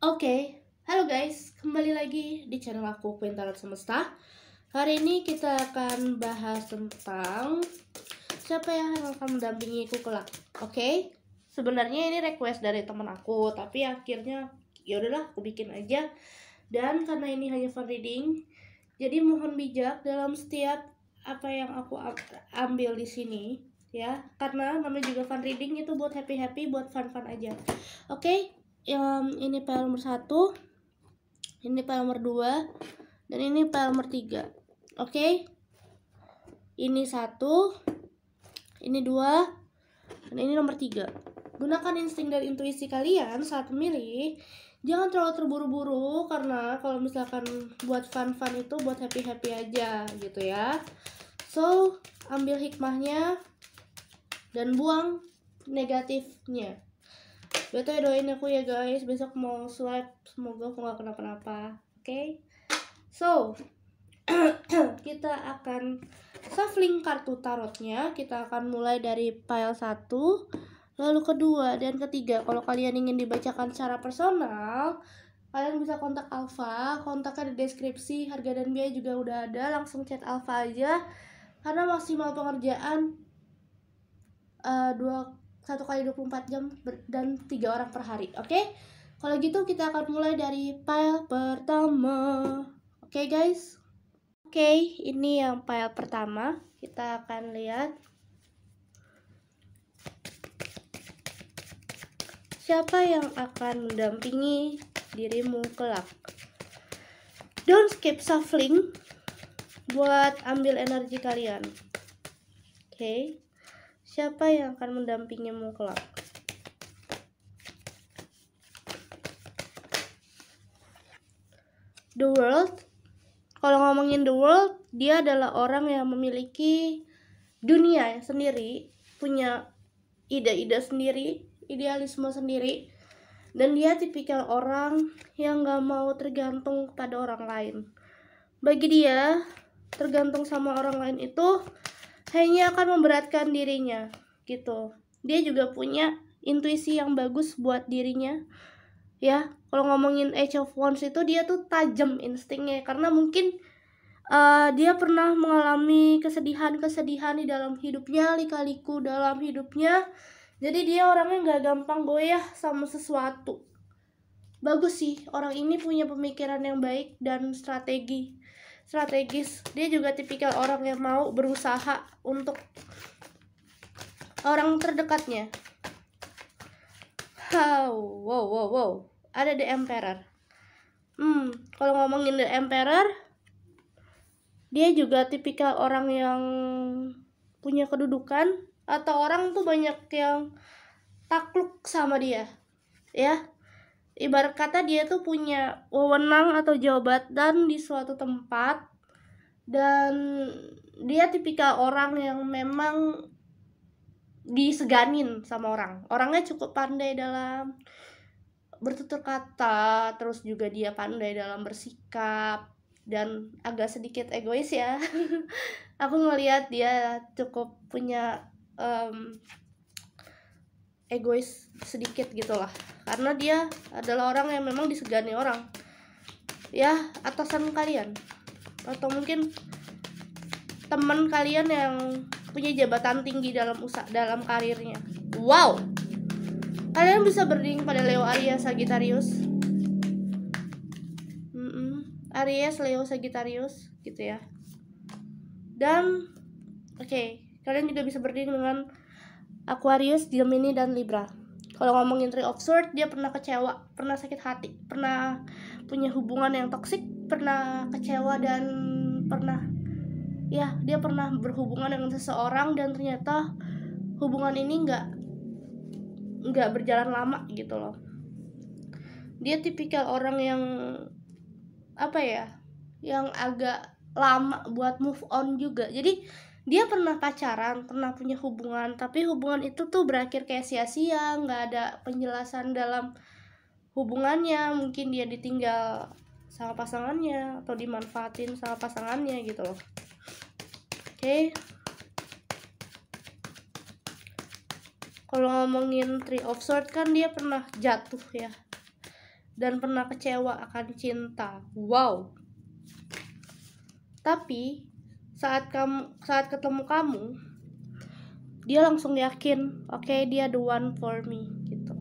Oke, halo guys, kembali lagi di channel aku Quintalan Semesta. Hari ini kita akan bahas tentang siapa yang akan mendampingiku kelak. Oke, sebenarnya ini request dari teman aku, tapi akhirnya ya udahlah aku bikin aja. Dan karena ini hanya fun reading, jadi mohon bijak dalam setiap apa yang aku ambil di sini ya, karena namanya juga fun reading, itu buat happy buat fun aja. Oke, ini file nomor 1, ini file nomor 2, dan ini file nomor 3. Oke, ini 1, ini 2, dan ini nomor 3. Gunakan insting dan intuisi kalian saat memilih. Jangan terlalu terburu-buru, karena kalau misalkan buat fun itu buat happy aja gitu ya. So, ambil hikmahnya dan buang negatifnya. Betul, doain aku ya guys, besok mau swipe, semoga aku gak kenapa-napa. Oke? So, kita akan shuffling kartu tarotnya. Kita akan mulai dari pile 1, lalu kedua dan ketiga. Kalau kalian ingin dibacakan secara personal, kalian bisa kontak Alfa. Kontaknya di deskripsi, harga dan biaya juga udah ada. Langsung chat Alfa aja, karena maksimal pengerjaan 1 kali 24 jam dan 3 orang per hari. Oke? Kalau gitu kita akan mulai dari pile pertama. Oke guys? Oke, ini yang pile pertama. Kita akan lihat siapa yang akan mendampingi dirimu kelak. Don't skip shuffling buat ambil energi kalian. Oke. Siapa yang akan mendampingimu kelak? The World. Kalau ngomongin The World, dia adalah orang yang memiliki dunia sendiri, punya ide-ide sendiri, idealisme sendiri, dan dia tipikal orang yang gak mau tergantung pada orang lain. Bagi dia, tergantung sama orang lain itu hanya akan memberatkan dirinya gitu. Dia juga punya intuisi yang bagus buat dirinya ya. Kalau ngomongin Age of Wands itu, dia tuh tajam instingnya, karena mungkin dia pernah mengalami kesedihan di dalam hidupnya, lika-liku dalam hidupnya. Jadi dia orangnya gak gampang goyah sama sesuatu. Bagus sih, orang ini punya pemikiran yang baik dan strategis. Dia juga tipikal orang yang mau berusaha untuk orang terdekatnya. Wow. Ada The Emperor. Kalau ngomongin The Emperor, dia juga tipikal orang yang punya kedudukan, atau orang tuh banyak yang takluk sama dia ya. Ibarat kata dia tuh punya wewenang atau jabatan di suatu tempat, dan dia tipikal orang yang memang diseganin sama orang. Orangnya cukup pandai dalam bertutur kata, terus juga dia pandai dalam bersikap, dan agak sedikit egois ya. Aku ngelihat dia cukup punya egois sedikit gitulah, karena dia adalah orang yang memang disegani orang ya, atasan kalian atau mungkin teman kalian yang punya jabatan tinggi dalam karirnya. Wow, kalian bisa berding pada Leo, Aries, Sagittarius. Aries, Leo, Sagittarius gitu ya. Dan kalian juga bisa berding dengan Aquarius, Gemini, dan Libra. Kalau ngomongin Three of Swords, dia pernah kecewa, pernah sakit hati, pernah punya hubungan yang toksik, pernah kecewa, dan dia pernah berhubungan dengan seseorang, dan ternyata hubungan ini nggak berjalan lama gitu loh. Dia tipikal orang yang yang agak lama buat move on juga. Jadi dia pernah pacaran, pernah punya hubungan, tapi hubungan itu tuh berakhir kayak sia-sia, nggak ada penjelasan dalam hubungannya. Mungkin dia ditinggal sama pasangannya, atau dimanfaatin sama pasangannya gitu loh. Kalau ngomongin Three of Swords kan dia pernah jatuh ya, dan pernah kecewa akan cinta. Wow. Tapi saat ketemu kamu, dia langsung yakin, oke, dia the one for me gitu.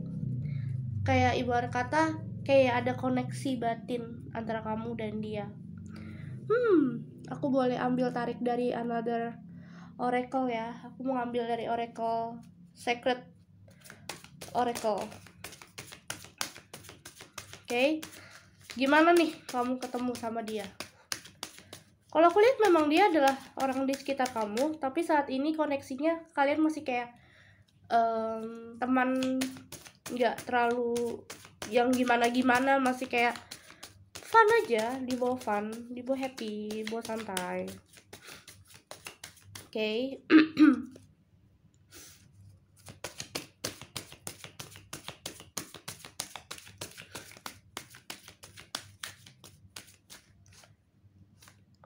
Kayak ibarat kata kayak ada koneksi batin antara kamu dan dia. Aku boleh ambil tarik dari another oracle ya. Aku mau ambil dari oracle Sacred Oracle. Oke. Gimana nih kamu ketemu sama dia? Kalau aku lihat memang dia adalah orang di sekitar kamu, tapi saat ini koneksinya kalian masih kayak teman, nggak terlalu yang gimana-gimana, masih kayak fun aja, dibawa fun, dibawa happy, dibawa santai. Oke.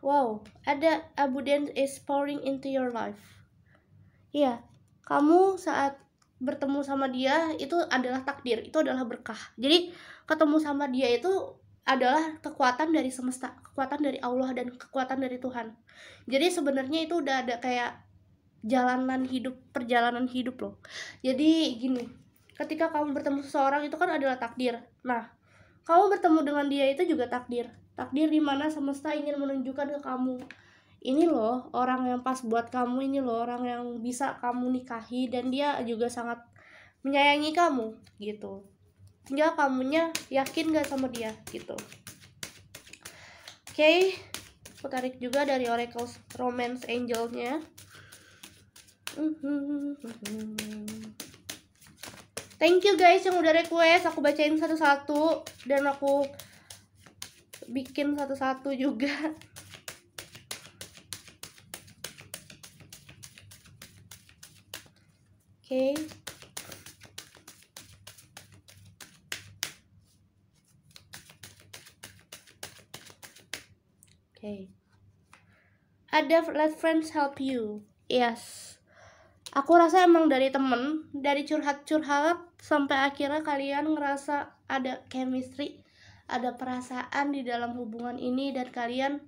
Wow, ada abundance is pouring into your life. Iya, kamu saat bertemu sama dia itu adalah takdir, itu adalah berkah. Jadi ketemu sama dia itu adalah kekuatan dari semesta, kekuatan dari Allah dan kekuatan dari Tuhan. Jadi sebenarnya itu udah ada kayak perjalanan hidup loh. Jadi gini, ketika kamu bertemu seseorang itu kan adalah takdir. Nah, kamu bertemu dengan dia itu juga takdir dimana semesta ingin menunjukkan ke kamu, ini loh orang yang pas buat kamu, ini loh orang yang bisa kamu nikahi, dan dia juga sangat menyayangi kamu gitu. Tinggal kamunya yakin gak sama dia gitu. Oke, aku tarik juga dari Oracle Romance Angel-nya. Thank you guys yang udah request, aku bacain satu-satu dan aku bikin satu-satu juga. Oke. Ada let friends help you. Yes. Aku rasa emang dari temen, dari curhat-curhat sampai akhirnya kalian ngerasa ada chemistry, ada perasaan di dalam hubungan ini, dan kalian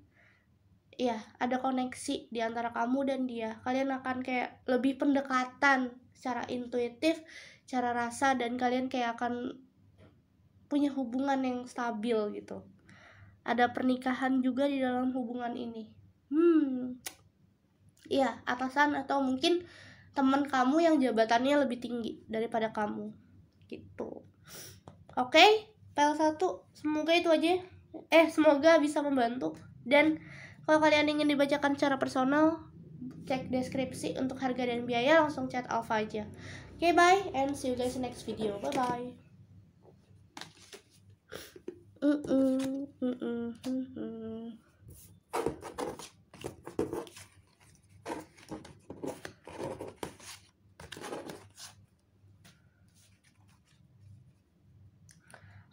ya ada koneksi di antara kamu dan dia. Kalian akan kayak lebih pendekatan secara intuitif, cara rasa, dan kalian kayak akan punya hubungan yang stabil gitu. Ada pernikahan juga di dalam hubungan ini. Iya, atasan atau mungkin teman kamu yang jabatannya lebih tinggi daripada kamu gitu. Oke, PL1 semoga itu aja. Semoga bisa membantu. Dan kalau kalian ingin dibacakan secara personal, cek deskripsi untuk harga dan biaya, langsung chat Alpha aja. Oke, bye and see you guys in next video. Bye bye.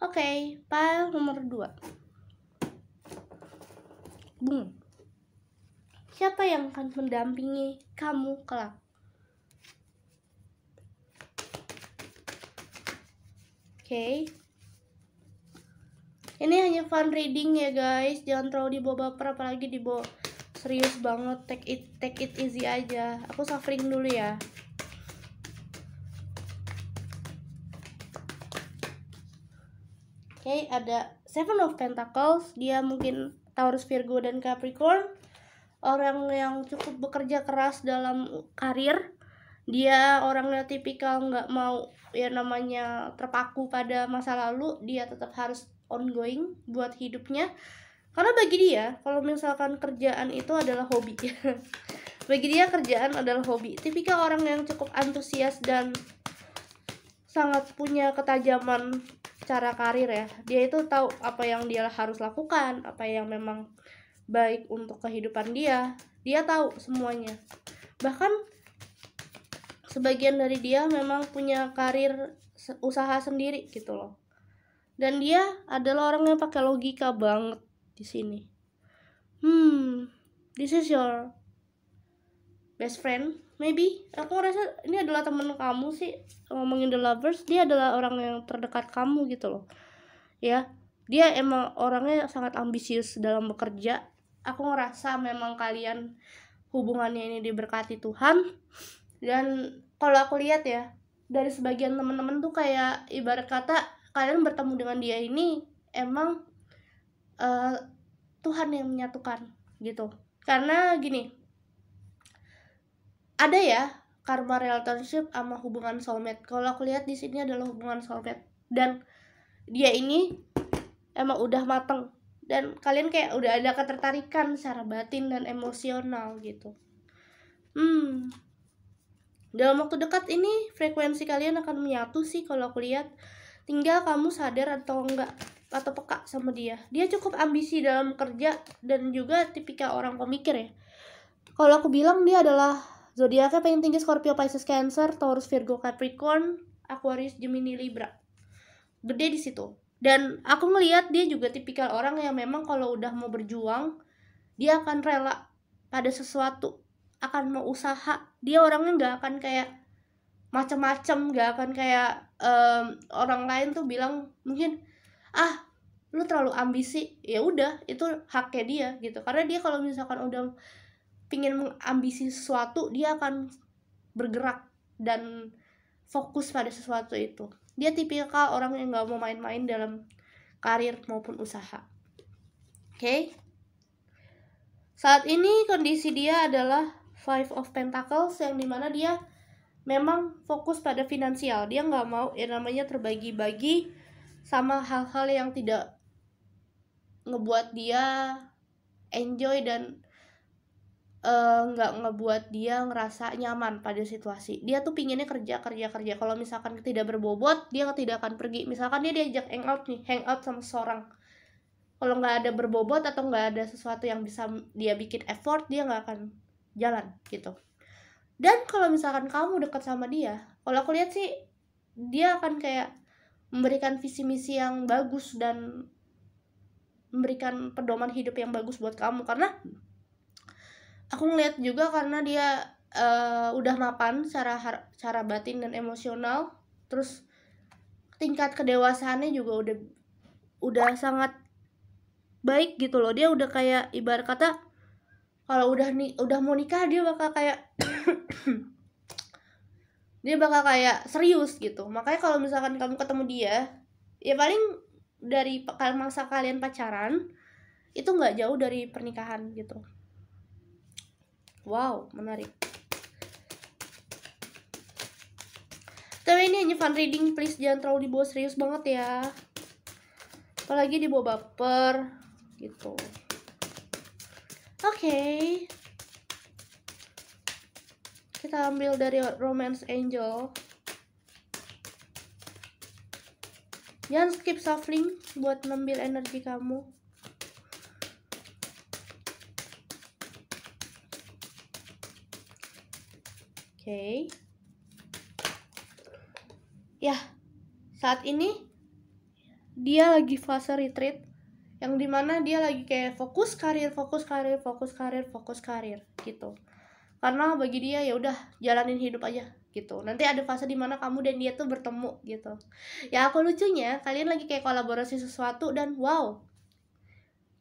Oke, file nomor 2. Bung. Siapa yang akan mendampingi kamu kelak? Oke. Ini hanya fun reading ya guys, jangan terlalu dibawa baper, apalagi dibawa serius banget. Take it easy aja. Aku suffering dulu ya. Oke, ada Seven of Pentacles. Dia mungkin Taurus, Virgo, dan Capricorn. Orang yang cukup bekerja keras dalam karir. Dia orangnya tipikal nggak mau ya namanya terpaku pada masa lalu. Dia tetap harus ongoing buat hidupnya. Karena bagi dia, kalau misalkan kerjaan itu adalah hobi. Bagi dia kerjaan adalah hobi. Tipikal orang yang cukup antusias dan sangat punya ketajaman cara karir ya. Dia itu tahu apa yang dia harus lakukan, apa yang memang baik untuk kehidupan dia. Dia tahu semuanya. Bahkan sebagian dari dia memang punya karir usaha sendiri gitu loh. Dan dia adalah orang yang pakai logika banget di sini. This is your best friend, maybe. Aku ngerasa ini adalah temen kamu sih. Ngomongin the lovers, dia adalah orang yang terdekat kamu gitu loh. ya. Dia emang orangnya sangat ambisius dalam bekerja. Aku ngerasa memang kalian hubungannya ini diberkati Tuhan. Dan kalau aku lihat ya, dari sebagian teman-teman tuh kayak ibarat kata kalian bertemu dengan dia ini emang Tuhan yang menyatukan gitu. Karena gini, ada ya karma relationship sama hubungan soulmate. Kalau aku lihat di sini adalah hubungan soulmate, dan dia ini emang udah mateng, dan kalian kayak udah ada ketertarikan secara batin dan emosional gitu. Dalam waktu dekat ini frekuensi kalian akan menyatu sih kalau aku lihat. Tinggal kamu sadar atau enggak, atau peka sama dia. Dia cukup ambisi dalam kerja dan juga tipikal orang pemikir ya. Kalau aku bilang dia adalah zodiaknya paling tinggi Scorpio, Pisces, Cancer, Taurus, Virgo, Capricorn, Aquarius, Gemini, Libra. Gede di situ. Dan aku ngelihat dia juga tipikal orang yang memang kalau udah mau berjuang, dia akan rela pada sesuatu, akan mau usaha. Dia orangnya nggak akan kayak macem-macem, nggak akan kayak orang lain tuh bilang mungkin lu terlalu ambisi. Ya udah, itu haknya dia gitu. Karena dia kalau misalkan udah pingin mengambisi sesuatu, dia akan bergerak dan fokus pada sesuatu itu. Dia tipikal orang yang nggak mau main-main dalam karir maupun usaha. Oke? Saat ini kondisi dia adalah Five of Pentacles, yang dimana dia memang fokus pada finansial. Dia nggak mau yang namanya terbagi-bagi sama hal-hal yang tidak ngebuat dia enjoy dan nggak ngebuat dia ngerasa nyaman pada situasi. Dia tuh pinginnya kerja. Kalau misalkan tidak berbobot, dia tidak akan pergi. Misalkan dia diajak hangout sama seseorang, kalau nggak ada berbobot atau nggak ada sesuatu yang bisa dia bikin effort, dia nggak akan jalan gitu. Dan kalau misalkan kamu dekat sama dia, kalau aku lihat sih dia akan kayak memberikan visi misi yang bagus dan memberikan pedoman hidup yang bagus buat kamu. Karena aku ngeliat juga karena dia udah mapan secara batin dan emosional, terus tingkat kedewasaannya juga udah sangat baik gitu loh. Dia udah kayak ibarat kata kalau udah mau nikah, dia bakal kayak dia bakal kayak serius gitu. Makanya kalau misalkan kamu ketemu dia, ya paling dari masa kalian pacaran itu nggak jauh dari pernikahan gitu. Wow, menarik. Tapi ini hanya fun reading, please jangan terlalu dibawa serius banget ya. Apalagi dibawa baper gitu. Oke. Kita ambil dari Romance Angel. Jangan skip shuffling buat ngambil energi kamu. Oke. Ya, saat ini dia lagi fase retreat, yang dimana dia lagi kayak fokus karir gitu. Karena bagi dia ya udah jalanin hidup aja gitu. Nanti ada fase dimana kamu dan dia tuh bertemu gitu. Ya aku lucunya kalian lagi kayak kolaborasi sesuatu dan wow,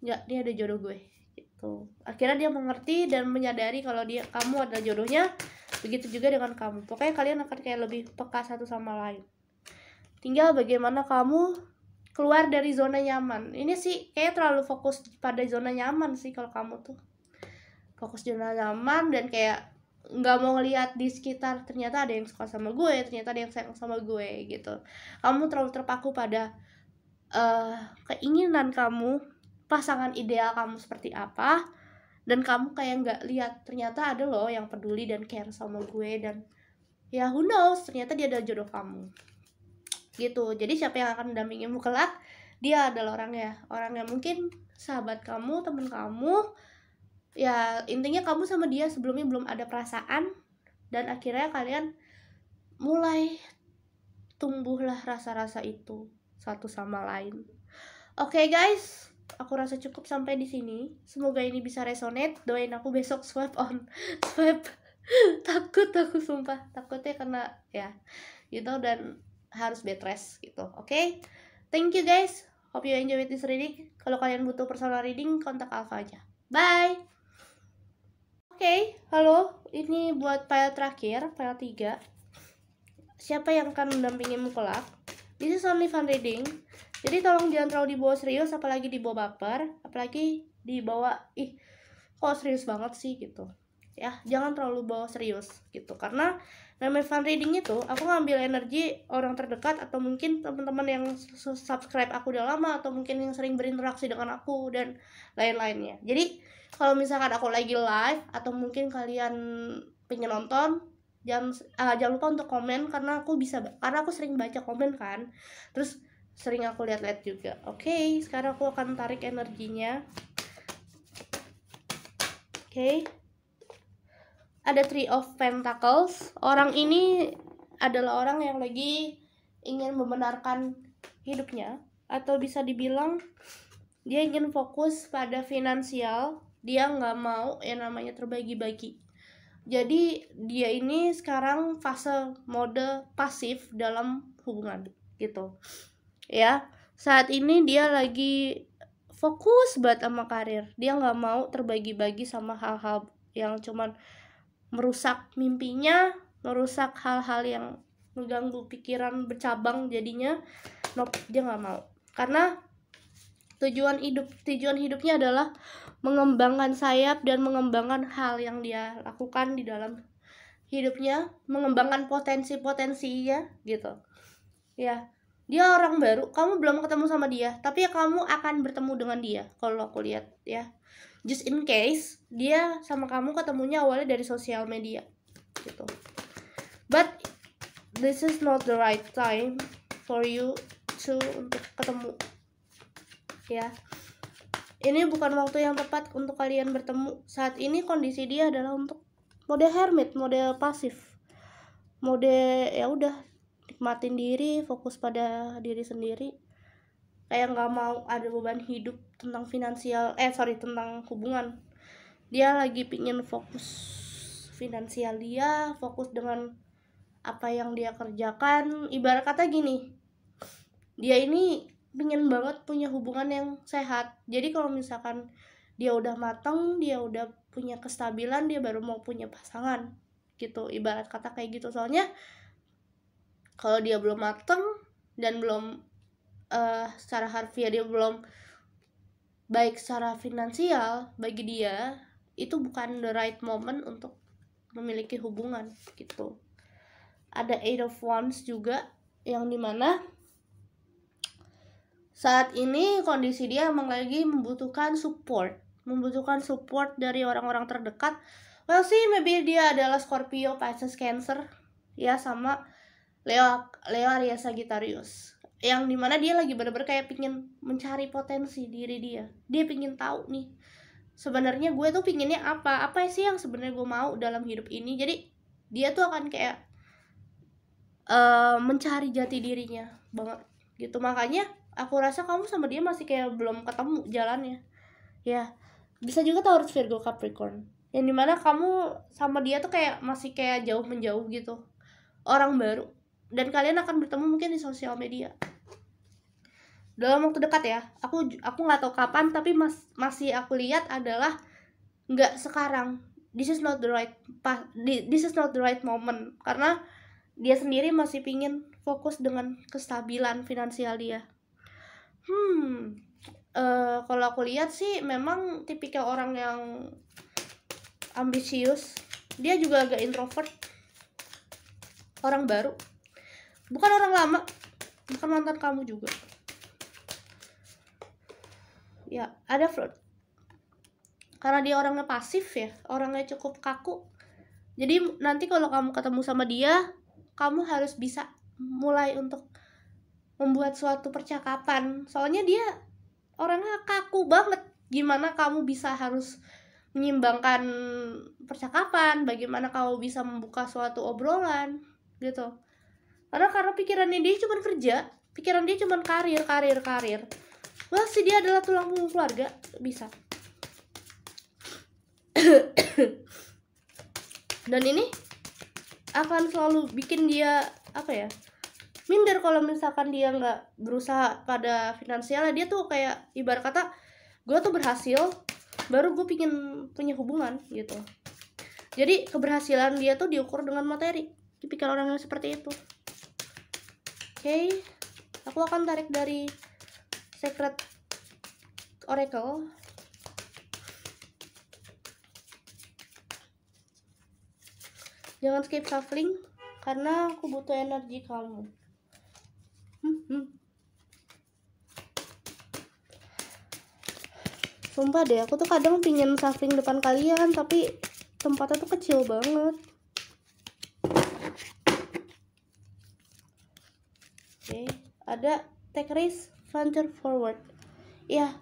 ya dia ada jodoh gue gitu. Akhirnya dia mengerti dan menyadari kalau kamu adalah jodohnya. Begitu juga dengan kamu. Pokoknya kalian akan kayak lebih peka satu sama lain. Tinggal bagaimana kamu keluar dari zona nyaman. Ini sih kayak terlalu fokus pada zona nyaman sih kalau kamu tuh. Fokus zona nyaman dan kayak nggak mau ngelihat di sekitar ternyata ada yang suka sama gue, ternyata ada yang sayang sama gue gitu. Kamu terlalu terpaku pada keinginan kamu, pasangan ideal kamu seperti apa, dan kamu kayak nggak lihat ternyata ada loh yang peduli dan care sama gue, dan ya who knows, ternyata dia adalah jodoh kamu gitu. Jadi siapa yang akan mendampingimu kelak, dia adalah orang yang mungkin sahabat kamu, teman kamu, ya intinya kamu sama dia sebelumnya belum ada perasaan, dan akhirnya kalian mulai tumbuhlah rasa-rasa itu satu sama lain. Oke guys, aku rasa cukup sampai di sini. Semoga ini bisa resonate. Doain aku besok swipe takut aku sumpah, takutnya kena ya gitu, dan harus bed rest gitu. Oke? Thank you guys. Hope you enjoy with this reading. Kalau kalian butuh personal reading, kontak Alfa aja. Bye. Oke, halo. Ini buat file terakhir, file 3. Siapa yang akan mendampingimu kelak? This is only fun reading. Jadi tolong jangan terlalu dibawa serius, apalagi dibawa baper, apalagi dibawa kok serius banget sih gitu. Ya, jangan terlalu bawa serius gitu. Karena namanya fun reading itu, aku ngambil energi orang terdekat atau mungkin teman-teman yang subscribe aku udah lama atau mungkin yang sering berinteraksi dengan aku dan lain-lainnya. Jadi kalau misalkan aku lagi live atau mungkin kalian pengen nonton, jangan lupa untuk komen karena aku sering baca komen kan. Terus sering aku lihat-lihat juga. Oke, sekarang aku akan tarik energinya. Oke. Ada Three of Pentacles. Orang ini adalah orang yang lagi ingin membenarkan hidupnya, atau bisa dibilang dia ingin fokus pada finansial. Dia nggak mau yang namanya terbagi-bagi. Jadi dia ini sekarang fase mode pasif dalam hubungan gitu. Ya, saat ini dia lagi fokus banget sama karir. Dia nggak mau terbagi-bagi sama hal-hal yang cuman merusak mimpinya, merusak hal-hal yang mengganggu pikiran bercabang jadinya. Nope, dia nggak mau. Karena tujuan hidupnya adalah mengembangkan sayap dan mengembangkan hal yang dia lakukan di dalam hidupnya, mengembangkan potensi-potensinya gitu. Ya. Dia orang baru, kamu belum ketemu sama dia, tapi ya kamu akan bertemu dengan dia kalau aku lihat ya. Just in case dia sama kamu ketemunya awalnya dari sosial media gitu. But this is not the right time for you untuk ketemu. Ya. Ini bukan waktu yang tepat untuk kalian bertemu. Saat ini kondisi dia adalah untuk mode hermit, mode pasif. Mode ya udah, nikmatin diri, fokus pada diri sendiri, kayak nggak mau ada beban hidup tentang tentang hubungan. Dia lagi pingin fokus finansial, dia fokus dengan apa yang dia kerjakan. Ibarat kata gini, dia ini pingin banget punya hubungan yang sehat. Jadi kalau misalkan dia udah matang, dia udah punya kestabilan, dia baru mau punya pasangan gitu. Ibarat kata kayak gitu. Soalnya kalau dia belum mateng dan belum secara harfiah dia belum baik secara finansial, bagi dia itu bukan the right moment untuk memiliki hubungan gitu. Ada Eight of Wands juga, yang dimana saat ini kondisi dia emang lagi membutuhkan support dari orang-orang terdekat. Well sih, maybe dia adalah Scorpio, Pisces, Cancer ya, sama Leo Aries, Sagittarius, yang dimana dia lagi bener-bener kayak pingin mencari potensi diri dia. Dia pingin tahu nih, sebenarnya gue tuh pinginnya apa sih yang sebenarnya gue mau dalam hidup ini. Jadi dia tuh akan kayak mencari jati dirinya banget gitu. Makanya aku rasa kamu sama dia masih kayak belum ketemu jalannya ya. Bisa juga Taurus, Virgo, Capricorn, yang dimana kamu sama dia tuh kayak masih kayak jauh menjauh gitu, orang baru. Dan kalian akan bertemu mungkin di sosial media dalam waktu dekat ya. Aku nggak tahu kapan, tapi masih aku lihat adalah nggak sekarang. This is not the right moment, karena dia sendiri masih pingin fokus dengan kestabilan finansial dia. Kalau aku lihat sih memang tipikal orang yang ambisius. Dia juga agak introvert, orang baru, bukan orang lama, bukan mantan kamu juga ya. Ada flirt karena dia orangnya pasif ya, orangnya cukup kaku. Jadi nanti kalau kamu ketemu sama dia, kamu harus bisa mulai untuk membuat suatu percakapan. Soalnya dia orangnya kaku banget. Gimana kamu bisa harus menyimbangkan percakapan, bagaimana kamu bisa membuka suatu obrolan gitu. Karena pikirannya dia cuma kerja, pikiran dia cuma karir. Wah, sih dia adalah tulang punggung keluarga, bisa. Dan ini akan selalu bikin dia minder kalau misalkan dia nggak berusaha pada finansialnya. Dia tuh kayak ibarat kata gue tuh berhasil baru gue pingin punya hubungan gitu. Jadi keberhasilan dia tuh diukur dengan materi. Tipikal orang yang seperti itu. Oke, aku akan tarik dari Secret Oracle. Jangan skip shuffling karena aku butuh energi kamu. Sumpah deh, aku tuh kadang pingin shuffling depan kalian, tapi tempatnya tuh kecil banget. Oke, ada take risk, venture forward. Ya,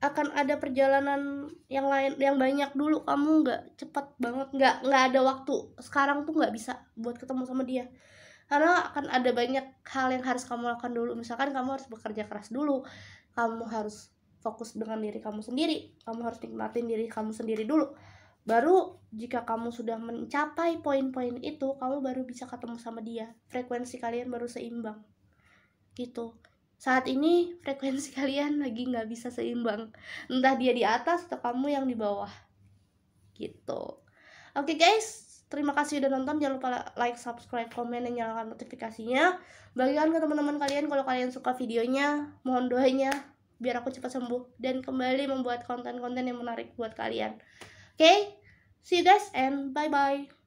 akan ada perjalanan yang lain yang banyak dulu. Kamu nggak cepat banget, nggak ada waktu. Sekarang tuh nggak bisa buat ketemu sama dia. Karena akan ada banyak hal yang harus kamu lakukan dulu. Misalkan kamu harus bekerja keras dulu, kamu harus fokus dengan diri kamu sendiri, kamu harus nikmatin diri kamu sendiri dulu. Baru jika kamu sudah mencapai poin-poin itu, kamu baru bisa ketemu sama dia. Frekuensi kalian baru seimbang gitu. Saat ini frekuensi kalian lagi nggak bisa seimbang, entah dia di atas atau kamu yang di bawah gitu. Oke guys, terima kasih udah nonton. Jangan lupa like, subscribe, komen, dan nyalakan notifikasinya. Bagikan ke teman-teman kalian kalau kalian suka videonya. Mohon doanya biar aku cepat sembuh dan kembali membuat konten-konten yang menarik buat kalian. Oke, see you guys and bye-bye.